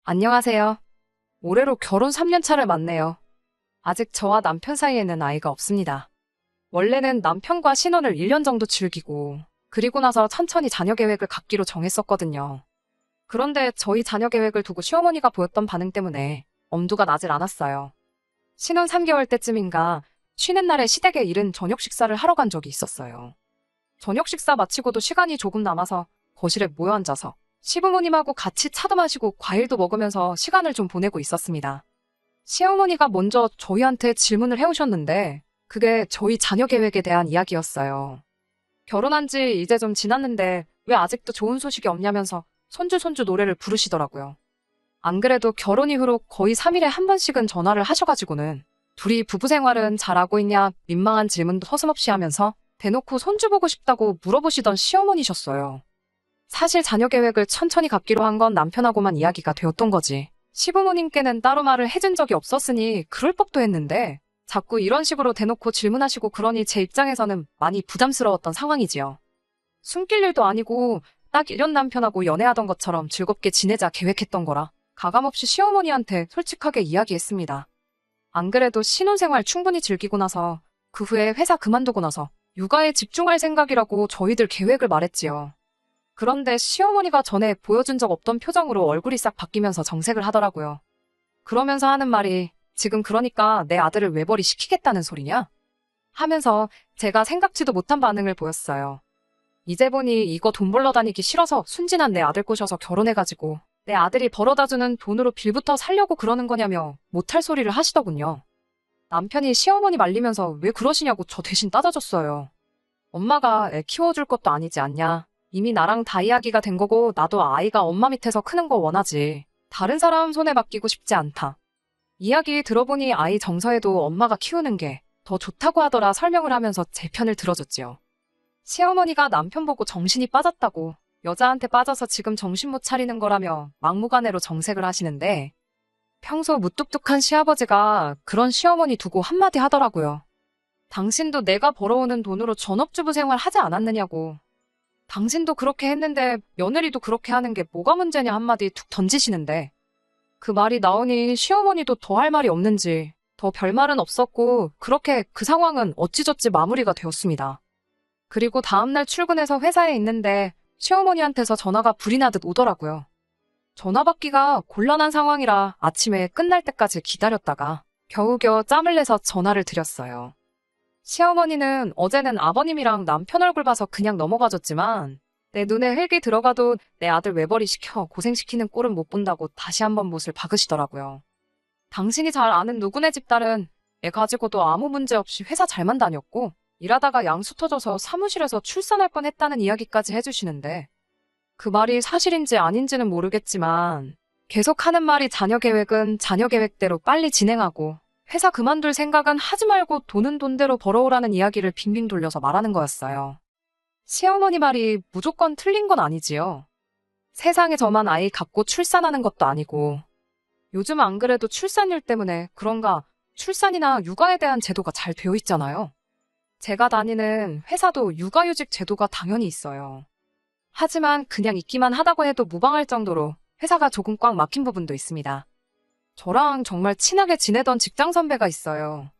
안녕하세요. 올해로 결혼 3년 차를 맞네요. 아직 저와 남편 사이에는 아이가 없습니다. 원래는 남편과 신혼을 1년 정도 즐기고, 그리고 나서 천천히 자녀 계획을 갖기로 정했었거든요. 그런데 저희 자녀 계획을 두고 시어머니가 보였던 반응 때문에 엄두가 나질 않았어요. 신혼 3개월 때쯤인가 쉬는 날에 시댁에 이른 저녁 식사를 하러 간 적이 있었어요. 저녁 식사 마치고도 시간이 조금 남아서 거실에 모여 앉아서 시부모님하고 같이 차도 마시고 과일도 먹으면서 시간을 좀 보내고 있었습니다. 시어머니가 먼저 저희한테 질문을 해오셨는데 그게 저희 자녀 계획에 대한 이야기였어요. 결혼한 지 이제 좀 지났는데 왜 아직도 좋은 소식이 없냐면서 손주 노래를 부르시더라고요. 안 그래도 결혼 이후로 거의 3일에 한 번씩은 전화를 하셔가지고는 둘이 부부 생활은 잘하고 있냐 민망한 질문도 서슴없이 하면서 대놓고 손주 보고 싶다고 물어보시던 시어머니셨어요. 사실 자녀 계획을 천천히 갖기로 한 건 남편하고만 이야기가 되었던 거지. 시부모님께는 따로 말을 해준 적이 없었으니 그럴 법도 했는데 자꾸 이런 식으로 대놓고 질문하시고 그러니 제 입장에서는 많이 부담스러웠던 상황이지요. 숨길 일도 아니고 딱 1년 남편하고 연애하던 것처럼 즐겁게 지내자 계획했던 거라 가감없이 시어머니한테 솔직하게 이야기했습니다. 안 그래도 신혼생활 충분히 즐기고 나서 그 후에 회사 그만두고 나서 육아에 집중할 생각이라고 저희들 계획을 말했지요. 그런데 시어머니가 전에 보여준 적 없던 표정으로 얼굴이 싹 바뀌면서 정색을 하더라고요. 그러면서 하는 말이 지금 그러니까 내 아들을 외벌이 시키겠다는 소리냐? 하면서 제가 생각지도 못한 반응을 보였어요. 이제 보니 이거 돈 벌러 다니기 싫어서 순진한 내 아들 꼬셔서 결혼해가지고 내 아들이 벌어다주는 돈으로 빌부터 살려고 그러는 거냐며 못할 소리를 하시더군요. 남편이 시어머니 말리면서 왜 그러시냐고 저 대신 따져줬어요. 엄마가 애 키워줄 것도 아니지 않냐. 이미 나랑 다 이야기가 된 거고 나도 아이가 엄마 밑에서 크는 거 원하지. 다른 사람 손에 맡기고 싶지 않다. 이야기 들어보니 아이 정서에도 엄마가 키우는 게 더 좋다고 하더라 설명을 하면서 제 편을 들어줬지요. 시어머니가 남편 보고 정신이 빠졌다고 여자한테 빠져서 지금 정신 못 차리는 거라며 막무가내로 정색을 하시는데 평소 무뚝뚝한 시아버지가 그런 시어머니 두고 한마디 하더라고요. 당신도 내가 벌어오는 돈으로 전업주부 생활 하지 않았느냐고. 당신도 그렇게 했는데 며느리도 그렇게 하는 게 뭐가 문제냐 한마디 툭 던지시는데 그 말이 나오니 시어머니도 더 할 말이 없는지 더 별말은 없었고 그렇게 그 상황은 어찌저찌 마무리가 되었습니다. 그리고 다음날 출근해서 회사에 있는데 시어머니한테서 전화가 불이 나듯 오더라고요. 전화 받기가 곤란한 상황이라 아침에 끝날 때까지 기다렸다가 겨우겨우 짬을 내서 전화를 드렸어요. 시어머니는 어제는 아버님이랑 남편 얼굴 봐서 그냥 넘어가줬지만 내 눈에 흙이 들어가도 내 아들 외벌이 시켜 고생시키는 꼴은 못 본다고 다시 한번 못을 박으시더라고요. 당신이 잘 아는 누구네 집 딸은 애 가지고도 아무 문제 없이 회사 잘만 다녔고 일하다가 양수 터져서 사무실에서 출산할 뻔했다는 이야기까지 해주시는데 그 말이 사실인지 아닌지는 모르겠지만 계속 하는 말이 자녀 계획은 자녀 계획대로 빨리 진행하고 회사 그만둘 생각은 하지 말고 돈은 돈대로 벌어오라는 이야기를 빙빙 돌려서 말하는 거였어요. 시어머니 말이 무조건 틀린 건 아니지요. 세상에 저만 아이 갖고 출산하는 것도 아니고 요즘 안 그래도 출산율 때문에 그런가 출산이나 육아에 대한 제도가 잘 되어 있잖아요. 제가 다니는 회사도 육아휴직 제도가 당연히 있어요. 하지만 그냥 있기만 하다고 해도 무방할 정도로 회사가 조금 꽉 막힌 부분도 있습니다. 저랑 정말 친하게 지내던 직장 선배가 있어요.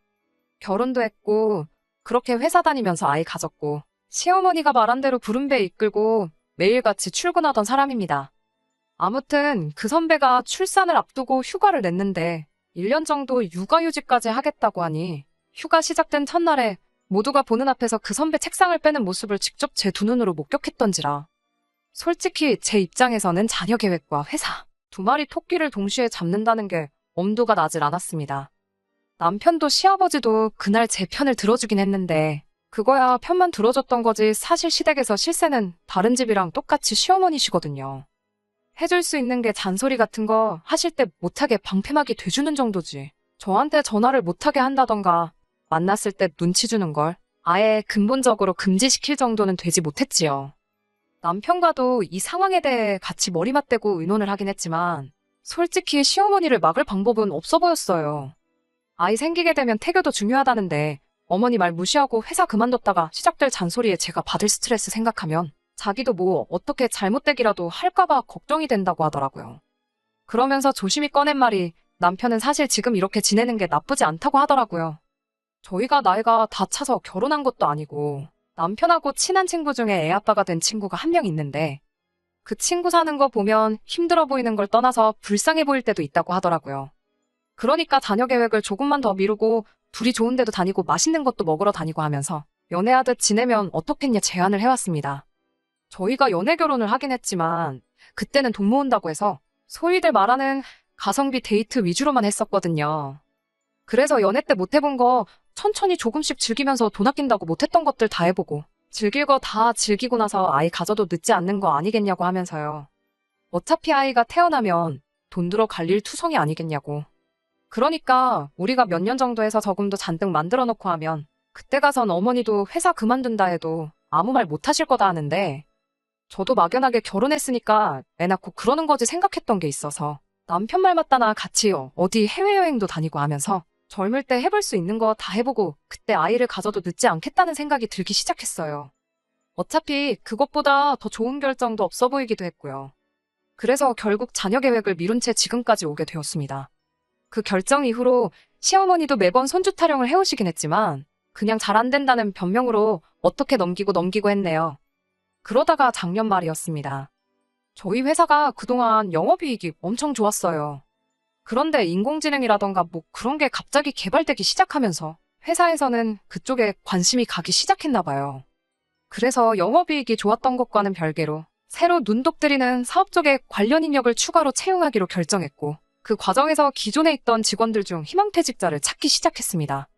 결혼도 했고 그렇게 회사 다니면서 아이 가졌고 시어머니가 말한 대로 부른 배 이끌고 매일같이 출근하던 사람입니다. 아무튼 그 선배가 출산을 앞두고 휴가를 냈는데 1년 정도 육아휴직까지 하겠다고 하니 휴가 시작된 첫날에 모두가 보는 앞에서 그 선배 책상을 빼는 모습을 직접 제 두 눈으로 목격했던지라 솔직히 제 입장에서는 자녀 계획과 회사 두 마리 토끼를 동시에 잡는다는 게 엄두가 나질 않았습니다. 남편도 시아버지도 그날 제 편을 들어주긴 했는데 그거야 편만 들어줬던 거지 사실 시댁에서 실세는 다른 집이랑 똑같이 시어머니시거든요. 해줄 수 있는 게 잔소리 같은 거 하실 때 못하게 방패막이 돼주는 정도지. 저한테 전화를 못하게 한다던가 만났을 때 눈치 주는 걸 아예 근본적으로 금지시킬 정도는 되지 못했지요. 남편과도 이 상황에 대해 같이 머리 맞대고 의논을 하긴 했지만 솔직히 시어머니를 막을 방법은 없어 보였어요. 아이 생기게 되면 태교도 중요하다는데 어머니 말 무시하고 회사 그만뒀다가 시작될 잔소리에 제가 받을 스트레스 생각하면 자기도 뭐 어떻게 잘못되기라도 할까봐 걱정이 된다고 하더라고요. 그러면서 조심히 꺼낸 말이 남편은 사실 지금 이렇게 지내는 게 나쁘지 않다고 하더라고요. 저희가 나이가 다 차서 결혼한 것도 아니고 남편하고 친한 친구 중에 애 아빠가 된 친구가 한 명 있는데 그 친구 사는 거 보면 힘들어 보이는 걸 떠나서 불쌍해 보일 때도 있다고 하더라고요. 그러니까 자녀 계획을 조금만 더 미루고 둘이 좋은 데도 다니고 맛있는 것도 먹으러 다니고 하면서 연애하듯 지내면 어떻겠냐 제안을 해왔습니다. 저희가 연애 결혼을 하긴 했지만 그때는 돈 모은다고 해서 소위들 말하는 가성비 데이트 위주로만 했었거든요. 그래서 연애 때 못 해본 거 천천히 조금씩 즐기면서 돈 아낀다고 못했던 것들 다 해보고 즐길 거 다 즐기고 나서 아이 가져도 늦지 않는 거 아니겠냐고 하면서요. 어차피 아이가 태어나면 돈 들어 갈 일 투성이 아니겠냐고. 그러니까 우리가 몇 년 정도 해서 저금도 잔뜩 만들어 놓고 하면 그때 가선 어머니도 회사 그만둔다 해도 아무 말 못 하실 거다 하는데 저도 막연하게 결혼했으니까 애 낳고 그러는 거지 생각했던 게 있어서 남편 말 맞다나 같이 어디 해외여행도 다니고 하면서 젊을 때 해볼 수 있는 거 다 해보고 그때 아이를 가져도 늦지 않겠다는 생각이 들기 시작했어요. 어차피 그것보다 더 좋은 결정도 없어 보이기도 했고요. 그래서 결국 자녀 계획을 미룬 채 지금까지 오게 되었습니다. 그 결정 이후로 시어머니도 매번 손주 타령을 해오시긴 했지만 그냥 잘 안 된다는 변명으로 어떻게 넘기고 했네요. 그러다가 작년 말이었습니다. 저희 회사가 그동안 영업이익이 엄청 좋았어요. 그런데 인공지능이라던가 뭐 그런 게 갑자기 개발되기 시작하면서 회사에서는 그쪽에 관심이 가기 시작했나 봐요. 그래서 영업이익이 좋았던 것과는 별개로 새로 눈독 들이는 사업 쪽에 관련 인력을 추가로 채용하기로 결정했고 그 과정에서 기존에 있던 직원들 중 희망퇴직자를 찾기 시작했습니다.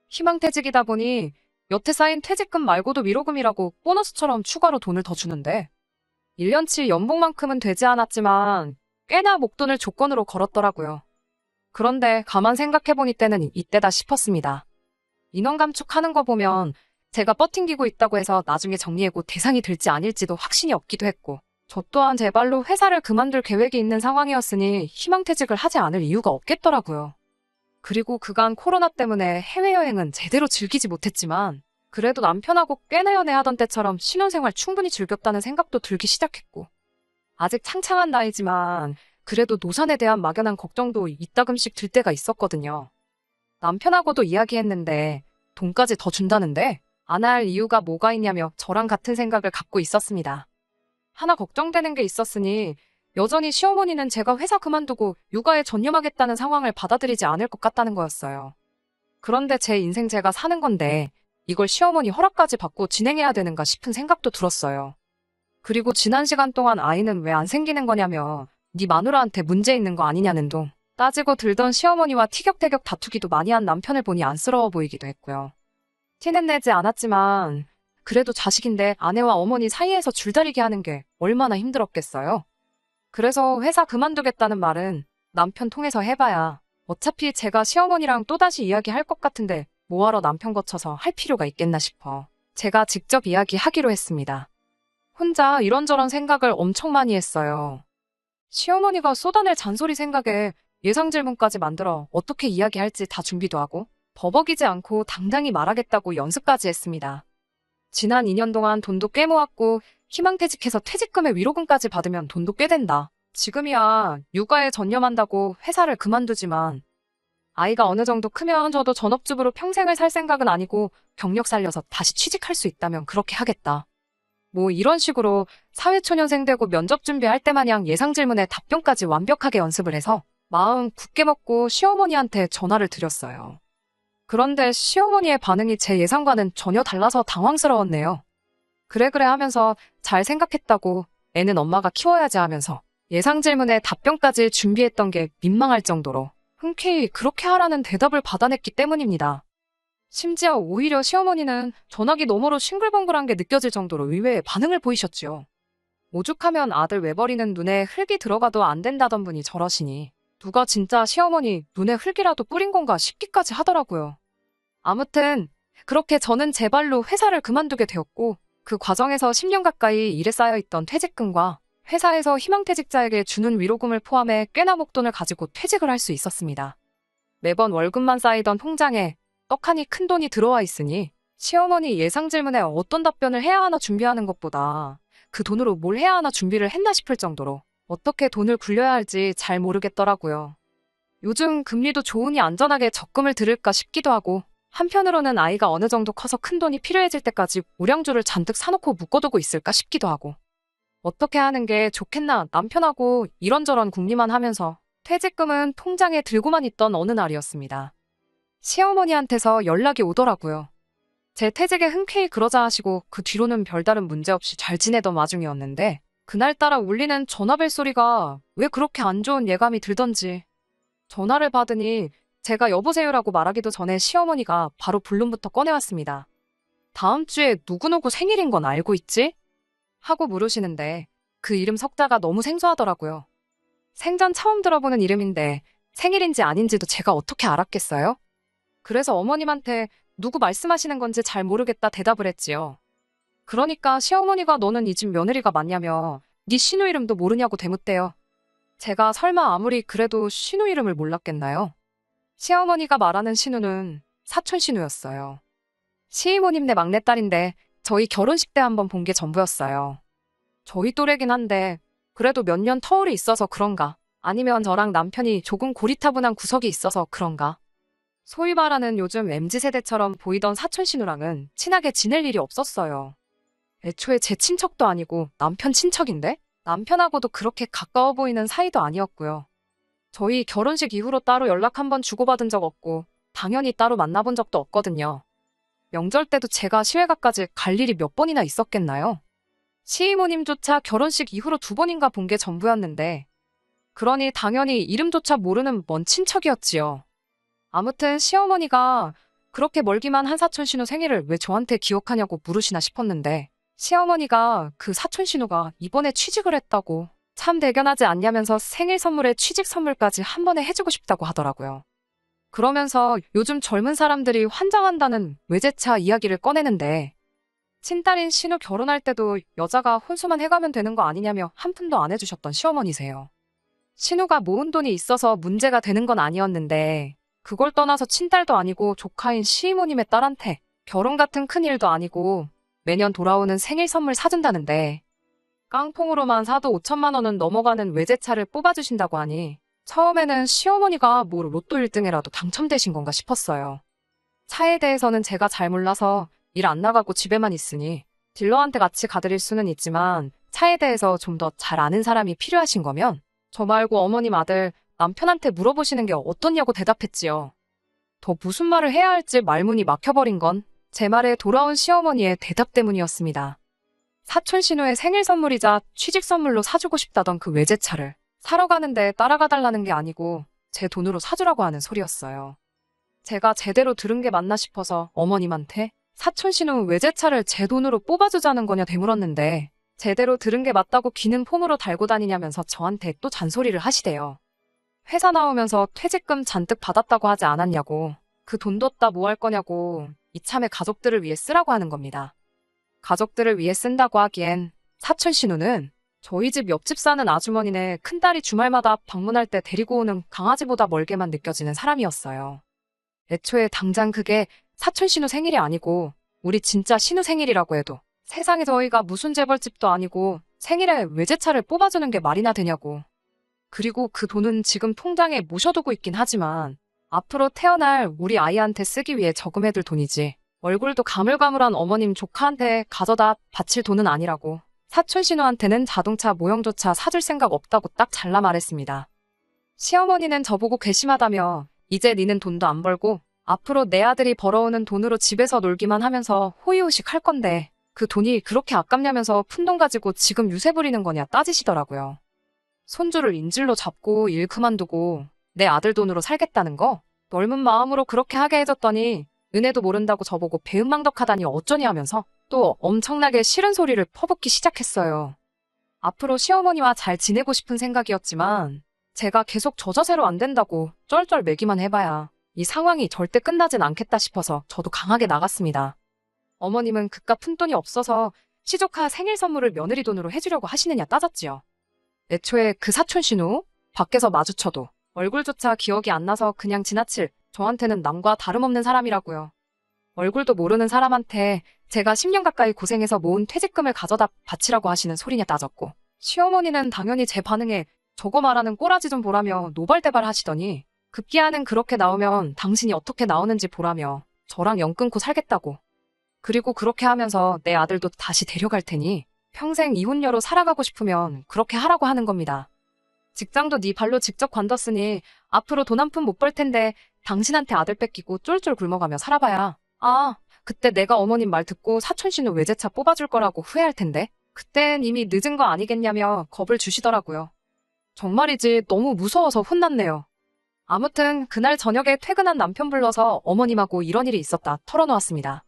희망퇴직이다 보니 여태 쌓인 퇴직금 말고도 위로금이라고 보너스처럼 추가로 돈을 더 주는데 1년치 연봉만큼은 되지 않았지만 꽤나 목돈을 조건으로 걸었더라고요. 그런데 가만 생각해보니 때는 이때다 싶었습니다. 인원 감축하는 거 보면 제가 버팅기고 있다고 해서 나중에 정리해고 대상이 될지 아닐지도 확신이 없기도 했고 저 또한 제 발로 회사를 그만둘 계획이 있는 상황이었으니 희망퇴직을 하지 않을 이유가 없겠더라고요. 그리고 그간 코로나 때문에 해외여행은 제대로 즐기지 못했지만 그래도 남편하고 꽤나 연애하던 때처럼 신혼생활 충분히 즐겼다는 생각도 들기 시작했고 아직 창창한 나이지만 그래도 노산에 대한 막연한 걱정도 이따금씩 들 때가 있었거든요. 남편하고도 이야기했는데 돈까지 더 준다는데 안 할 이유가 뭐가 있냐며 저랑 같은 생각을 갖고 있었습니다. 하나 걱정되는 게 있었으니 여전히 시어머니는 제가 회사 그만두고 육아에 전념하겠다는 상황을 받아들이지 않을 것 같다는 거였어요. 그런데 제 인생 제가 사는 건데 이걸 시어머니 허락까지 받고 진행해야 되는가 싶은 생각도 들었어요. 그리고 지난 시간 동안 아이는 왜 안 생기는 거냐며 네 마누라한테 문제 있는 거 아니냐는 둥 따지고 들던 시어머니와 티격태격 다투기도 많이 한 남편을 보니 안쓰러워 보이기도 했고요. 티는 내지 않았지만 그래도 자식인데 아내와 어머니 사이에서 줄다리기 하는 게 얼마나 힘들었겠어요. 그래서 회사 그만두겠다는 말은 남편 통해서 해봐야 어차피 제가 시어머니랑 또다시 이야기할 것 같은데 뭐하러 남편 거쳐서 할 필요가 있겠나 싶어 제가 직접 이야기하기로 했습니다. 혼자 이런저런 생각을 엄청 많이 했어요. 시어머니가 쏟아낼 잔소리 생각에 예상 질문까지 만들어 어떻게 이야기할지 다 준비도 하고 버벅이지 않고 당당히 말하겠다고 연습까지 했습니다. 지난 2년 동안 돈도 꽤 모았고 희망퇴직해서 퇴직금의 위로금까지 받으면 돈도 꽤 된다. 지금이야 육아에 전념한다고 회사를 그만두지만 아이가 어느 정도 크면 저도 전업주부로 평생을 살 생각은 아니고 경력 살려서 다시 취직할 수 있다면 그렇게 하겠다. 뭐 이런 식으로 사회초년생 되고 면접 준비할 때 마냥 예상 질문에 답변까지 완벽하게 연습을 해서 마음 굳게 먹고 시어머니한테 전화를 드렸어요. 그런데 시어머니의 반응이 제 예상과는 전혀 달라서 당황스러웠네요. 그래 하면서 잘 생각했다고 애는 엄마가 키워야지 하면서 예상 질문에 답변까지 준비했던 게 민망할 정도로 흔쾌히 그렇게 하라는 대답을 받아냈기 때문입니다. 심지어 오히려 시어머니는 전화기 너머로 싱글벙글한 게 느껴질 정도로 의외의 반응을 보이셨지요. 오죽하면 아들 외벌이는 눈에 흙이 들어가도 안 된다던 분이 저러시니 누가 진짜 시어머니 눈에 흙이라도 뿌린 건가 싶기까지 하더라고요. 아무튼 그렇게 저는 제 발로 회사를 그만두게 되었고 그 과정에서 10년 가까이 일에 쌓여있던 퇴직금과 회사에서 희망퇴직자에게 주는 위로금을 포함해 꽤나 목돈을 가지고 퇴직을 할 수 있었습니다. 매번 월급만 쌓이던 통장에 떡하니 큰 돈이 들어와 있으니 시어머니 예상 질문에 어떤 답변을 해야 하나 준비하는 것보다 그 돈으로 뭘 해야 하나 준비를 했나 싶을 정도로 어떻게 돈을 굴려야 할지 잘 모르겠더라고요. 요즘 금리도 좋으니 안전하게 적금을 들을까 싶기도 하고, 한편으로는 아이가 어느 정도 커서 큰 돈이 필요해질 때까지 우량주를 잔뜩 사놓고 묶어두고 있을까 싶기도 하고, 어떻게 하는 게 좋겠나 남편하고 이런저런 궁리만 하면서 퇴직금은 통장에 들고만 있던 어느 날이었습니다. 시어머니한테서 연락이 오더라고요. 제 퇴직에 흔쾌히 그러자 하시고 그 뒤로는 별다른 문제 없이 잘 지내던 와중이었는데, 그날따라 울리는 전화벨 소리가 왜 그렇게 안 좋은 예감이 들던지 전화를 받으니 제가 여보세요라고 말하기도 전에 시어머니가 바로 본론부터 꺼내왔습니다. 다음 주에 누구누구 생일인 건 알고 있지? 하고 물으시는데 그 이름 석자가 너무 생소하더라고요. 생전 처음 들어보는 이름인데 생일인지 아닌지도 제가 어떻게 알았겠어요? 그래서 어머님한테 누구 말씀하시는 건지 잘 모르겠다 대답을 했지요. 그러니까 시어머니가 너는 이 집 며느리가 맞냐며 네 신우 이름도 모르냐고 대묻대요. 제가 설마 아무리 그래도 신우 이름을 몰랐겠나요? 시어머니가 말하는 신우는 사촌 신우였어요. 시이모님네 막내딸인데 저희 결혼식 때 한번 본 게 전부였어요. 저희 또래긴 한데 그래도 몇 년 터울이 있어서 그런가, 아니면 저랑 남편이 조금 고리타분한 구석이 있어서 그런가. 소위 말하는 요즘 MZ세대처럼 보이던 사촌 신우랑은 친하게 지낼 일이 없었어요. 애초에 제 친척도 아니고 남편 친척인데 남편하고도 그렇게 가까워 보이는 사이도 아니었고요. 저희 결혼식 이후로 따로 연락 한번 주고받은 적 없고 당연히 따로 만나본 적도 없거든요. 명절 때도 제가 시외가까지 갈 일이 몇 번이나 있었겠나요? 시이모님조차 결혼식 이후로 2번인가 본 게 전부였는데, 그러니 당연히 이름조차 모르는 먼 친척이었지요. 아무튼 시어머니가 그렇게 멀기만 한 사촌 신우 생일을 왜 저한테 기억하냐고 물으시나 싶었는데, 시어머니가 그 사촌 신우가 이번에 취직을 했다고 참 대견하지 않냐면서 생일 선물에 취직 선물까지 한 번에 해주고 싶다고 하더라고요. 그러면서 요즘 젊은 사람들이 환장한다는 외제차 이야기를 꺼내는데, 친딸인 신우 결혼할 때도 여자가 혼수만 해가면 되는 거 아니냐며 한 푼도 안 해주셨던 시어머니세요. 신우가 모은 돈이 있어서 문제가 되는 건 아니었는데, 그걸 떠나서 친딸도 아니고 조카인 시이모님의 딸한테 결혼 같은 큰일도 아니고 매년 돌아오는 생일 선물 사준다는데, 깡통으로만 사도 5천만 원은 넘어가는 외제차를 뽑아주신다고 하니 처음에는 시어머니가 뭐 로또 1등에라도 당첨되신 건가 싶었어요. 차에 대해서는 제가 잘 몰라서 일 안 나가고 집에만 있으니 딜러한테 같이 가드릴 수는 있지만, 차에 대해서 좀 더 잘 아는 사람이 필요하신 거면 저 말고 어머님 아들 남편한테 물어보시는 게 어떻냐고 대답했지요. 더 무슨 말을 해야 할지 말문이 막혀버린 건 제 말에 돌아온 시어머니의 대답 때문이었습니다. 사촌 신우의 생일 선물이자 취직 선물로 사주고 싶다던 그 외제차를 사러 가는데 따라가 달라는 게 아니고 제 돈으로 사주라고 하는 소리였어요. 제가 제대로 들은 게 맞나 싶어서 어머님한테 사촌 신우 외제차를 제 돈으로 뽑아주자는 거냐 되물었는데, 제대로 들은 게 맞다고 귀는 폼으로 달고 다니냐면서 저한테 또 잔소리를 하시대요. 회사 나오면서 퇴직금 잔뜩 받았다고 하지 않았냐고, 그 돈 뒀다 뭐 할 거냐고 이참에 가족들을 위해 쓰라고 하는 겁니다. 가족들을 위해 쓴다고 하기엔 사촌 신우는 저희 집 옆집 사는 아주머니네 큰딸이 주말마다 방문할 때 데리고 오는 강아지보다 멀게만 느껴지는 사람이었어요. 애초에 당장 그게 사촌 신우 생일이 아니고 우리 진짜 신우 생일이라고 해도 세상에 저희가 무슨 재벌집도 아니고 생일에 외제차를 뽑아주는 게 말이나 되냐고. 그리고 그 돈은 지금 통장에 모셔두고 있긴 하지만 앞으로 태어날 우리 아이한테 쓰기 위해 저금해둘 돈이지, 얼굴도 가물가물한 어머님 조카한테 가져다 바칠 돈은 아니라고. 사촌 신우한테는 자동차 모형조차 사줄 생각 없다고 딱 잘라 말했습니다. 시어머니는 저보고 괘씸하다며 이제 니는 돈도 안 벌고 앞으로 내 아들이 벌어오는 돈으로 집에서 놀기만 하면서 호의호식 할 건데 그 돈이 그렇게 아깝냐면서 푼돈 가지고 지금 유세 부리는 거냐 따지시더라고요. 손주를 인질로 잡고 일 그만두고 내 아들 돈으로 살겠다는 거? 넓은 마음으로 그렇게 하게 해줬더니 은혜도 모른다고 저보고 배은망덕하다니 어쩌니 하면서 또 엄청나게 싫은 소리를 퍼붓기 시작했어요. 앞으로 시어머니와 잘 지내고 싶은 생각이었지만 제가 계속 저 자세로 안 된다고 쩔쩔 매기만 해봐야 이 상황이 절대 끝나진 않겠다 싶어서 저도 강하게 나갔습니다. 어머님은 그깟 푼돈이 없어서 시조카 생일 선물을 며느리 돈으로 해주려고 하시느냐 따졌지요. 애초에 그 사촌 신우 밖에서 마주쳐도 얼굴조차 기억이 안 나서 그냥 지나칠 저한테는 남과 다름없는 사람이라고요. 얼굴도 모르는 사람한테 제가 10년 가까이 고생해서 모은 퇴직금을 가져다 바치라고 하시는 소리냐 따졌고, 시어머니는 당연히 제 반응에 저거 말하는 꼬라지 좀 보라며 노발대발 하시더니 급기야는 그렇게 나오면 당신이 어떻게 나오는지 보라며 저랑 연 끊고 살겠다고. 그리고 그렇게 하면서 내 아들도 다시 데려갈 테니 평생 이혼녀로 살아가고 싶으면 그렇게 하라고 하는 겁니다. 직장도 네 발로 직접 관뒀으니 앞으로 돈 한 푼 못 벌 텐데 당신한테 아들 뺏기고 쫄쫄 굶어가며 살아봐야. 아, 그때 내가 어머님 말 듣고 사촌신우 외제차 뽑아줄 거라고 후회할 텐데 그땐 이미 늦은 거 아니겠냐며 겁을 주시더라고요. 정말이지 너무 무서워서 혼났네요. 아무튼 그날 저녁에 퇴근한 남편 불러서 어머님하고 이런 일이 있었다 털어놓았습니다.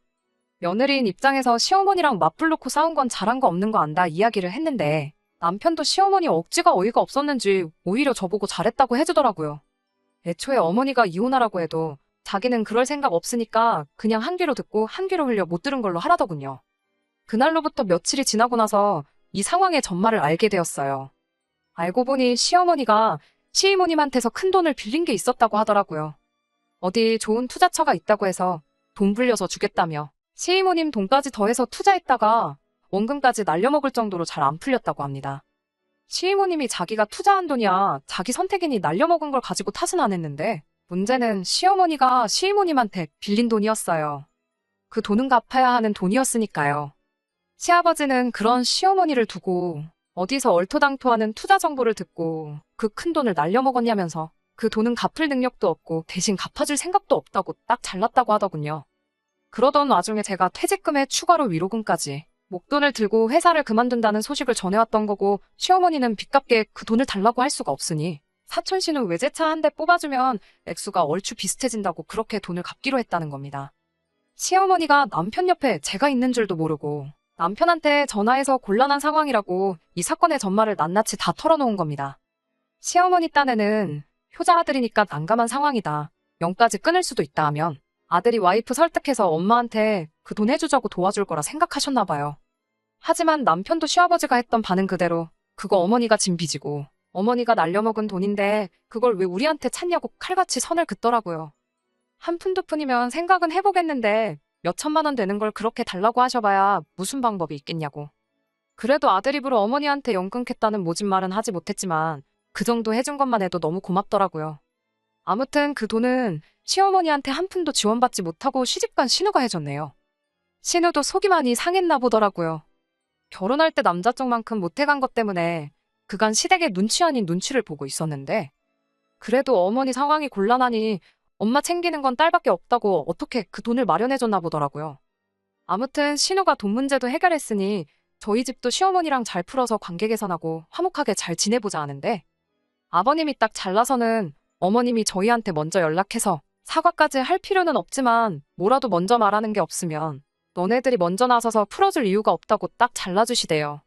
며느리인 입장에서 시어머니랑 맞불놓고 싸운 건 잘한 거 없는 거 안다 이야기를 했는데 남편도 시어머니 억지가 어이가 없었는지 오히려 저보고 잘했다고 해주더라고요. 애초에 어머니가 이혼하라고 해도 자기는 그럴 생각 없으니까 그냥 한 귀로 듣고 한 귀로 흘려 못 들은 걸로 하라더군요. 그날로부터 며칠이 지나고 나서 이 상황의 전말을 알게 되었어요. 알고 보니 시어머니가 시이모님한테서 큰 돈을 빌린 게 있었다고 하더라고요. 어디 좋은 투자처가 있다고 해서 돈 불려서 주겠다며 시이모님 돈까지 더해서 투자했다가 원금까지 날려먹을 정도로 잘 안 풀렸다고 합니다. 시이모님이 자기가 투자한 돈이야 자기 선택이니 날려먹은 걸 가지고 탓은 안 했는데 문제는 시어머니가 시이모님한테 빌린 돈이었어요. 그 돈은 갚아야 하는 돈이었으니까요. 시아버지는 그런 시어머니를 두고 어디서 얼토당토하는 투자 정보를 듣고 그 큰 돈을 날려먹었냐면서 그 돈은 갚을 능력도 없고 대신 갚아줄 생각도 없다고 딱 잘났다고 하더군요. 그러던 와중에 제가 퇴직금에 추가로 위로금까지 목돈을 들고 회사를 그만둔다는 소식을 전해왔던 거고 시어머니는 빚갚게 그 돈을 달라고 할 수가 없으니 사촌신우 외제차 한 대 뽑아주면 액수가 얼추 비슷해진다고 그렇게 돈을 갚기로 했다는 겁니다. 시어머니가 남편 옆에 제가 있는 줄도 모르고 남편한테 전화해서 곤란한 상황이라고 이 사건의 전말을 낱낱이 다 털어놓은 겁니다. 시어머니 딴에는 효자 아들이니까 난감한 상황이다. 영까지 끊을 수도 있다 하면 아들이 와이프 설득해서 엄마한테 그 돈 해주자고 도와줄 거라 생각하셨나 봐요. 하지만 남편도 시아버지가 했던 반응 그대로 그거 어머니가 진 빚이고 어머니가 날려먹은 돈인데 그걸 왜 우리한테 찾냐고 칼같이 선을 긋더라고요. 한 푼 두 푼이면 생각은 해보겠는데 몇 천만 원 되는 걸 그렇게 달라고 하셔봐야 무슨 방법이 있겠냐고. 그래도 아들 입으로 어머니한테 연 끊겠다는 모진 말은 하지 못했지만 그 정도 해준 것만 해도 너무 고맙더라고요. 아무튼 그 돈은 시어머니한테 한 푼도 지원받지 못하고 시집간 신우가 해줬네요. 신우도 속이 많이 상했나 보더라고요. 결혼할 때 남자 쪽만큼 못해간 것 때문에 그간 시댁의 눈치 아닌 눈치를 보고 있었는데 그래도 어머니 상황이 곤란하니 엄마 챙기는 건 딸밖에 없다고 어떻게 그 돈을 마련해줬나 보더라고요. 아무튼 신우가 돈 문제도 해결했으니 저희 집도 시어머니랑 잘 풀어서 관계 개선하고 화목하게 잘 지내보자 하는데 아버님이 딱 잘나서는 어머님이 저희한테 먼저 연락해서 사과까지 할 필요는 없지만 뭐라도 먼저 말하는 게 없으면 너네들이 먼저 나서서 풀어줄 이유가 없다고 딱 잘라주시대요.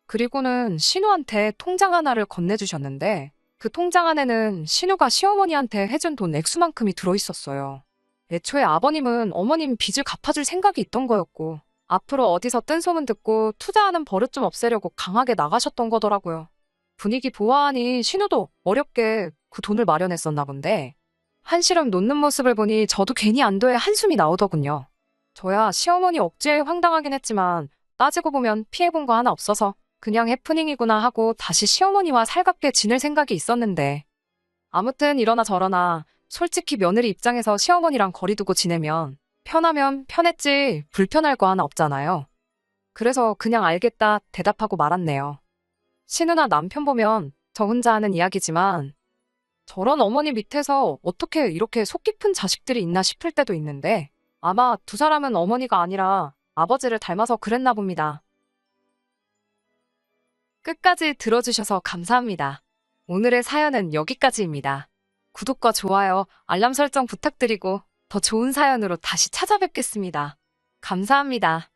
그리고는 신우한테 통장 하나를 건네주셨는데 그 통장 안에는 신우가 시어머니한테 해준 돈 액수만큼이 들어있었어요. 애초에 아버님은 어머님 빚을 갚아줄 생각이 있던 거였고 앞으로 어디서 뜬 소문 듣고 투자하는 버릇 좀 없애려고 강하게 나가셨던 거더라고요. 분위기 보아하니 신우도 어렵게 그 돈을 마련했었나 본데 한시름 놓는 모습을 보니 저도 괜히 안도의 한숨이 나오더군요. 저야 시어머니 억지에 황당하긴 했지만 따지고 보면 피해본 거 하나 없어서 그냥 해프닝이구나 하고 다시 시어머니와 살갑게 지낼 생각이 있었는데 아무튼 이러나 저러나 솔직히 며느리 입장에서 시어머니랑 거리 두고 지내면 편하면 편했지 불편할 거 하나 없잖아요. 그래서 그냥 알겠다 대답하고 말았네요. 신우나 남편 보면 저 혼자 하는 이야기지만 저런 어머니 밑에서 어떻게 이렇게 속 깊은 자식들이 있나 싶을 때도 있는데 아마 두 사람은 어머니가 아니라 아버지를 닮아서 그랬나 봅니다. 끝까지 들어주셔서 감사합니다. 오늘의 사연은 여기까지입니다. 구독과 좋아요, 알람 설정 부탁드리고 더 좋은 사연으로 다시 찾아뵙겠습니다. 감사합니다.